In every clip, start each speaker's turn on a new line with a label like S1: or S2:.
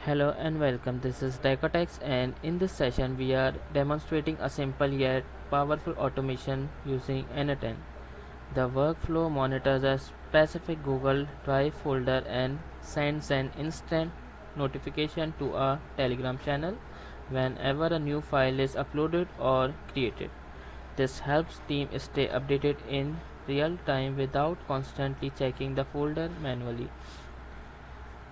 S1: Hello and welcome. This is Decotex, and in this session we are demonstrating a simple yet powerful automation using N10. The workflow monitors a specific Google Drive folder and sends an instant notification to a Telegram channel whenever a new file is uploaded or created. This helps team stay updated in real time without constantly checking the folder manually.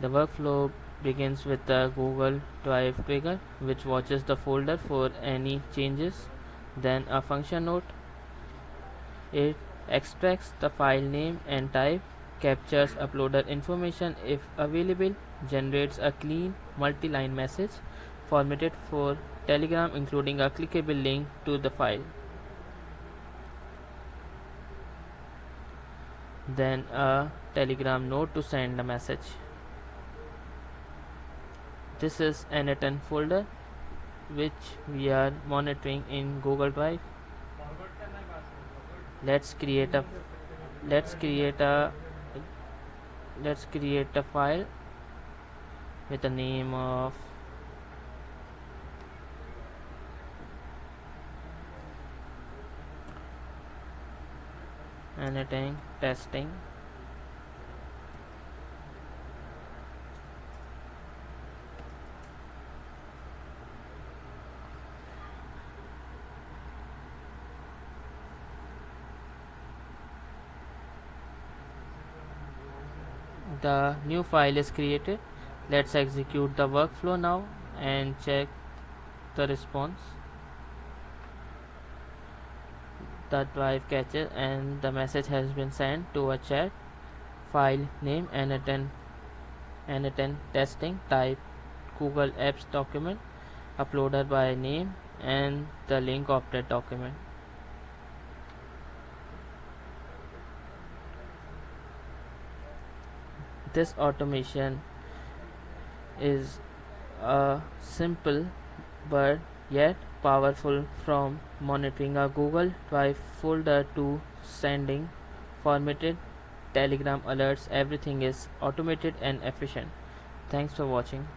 S1: The workflow begins with the Google Drive trigger, which watches the folder for any changes. Then a function note. It extracts the file name and type, captures uploader information if available, generates a clean multi-line message formatted for Telegram including a clickable link to the file. Then a Telegram note to send the message. This is an N10 folder which we are monitoring in Google Drive. Let's create a let's create a let's create a file with the name of N10 testing. The new file is created. Let's execute the workflow now and check the response. The drive catches and the message has been sent to a chat. File name N10 testing, type Google Apps document, uploader by name and the link of that document. This automation is simple but yet powerful, from monitoring a Google Drive folder to sending formatted Telegram alerts. Everything is automated and efficient. Thanks for watching.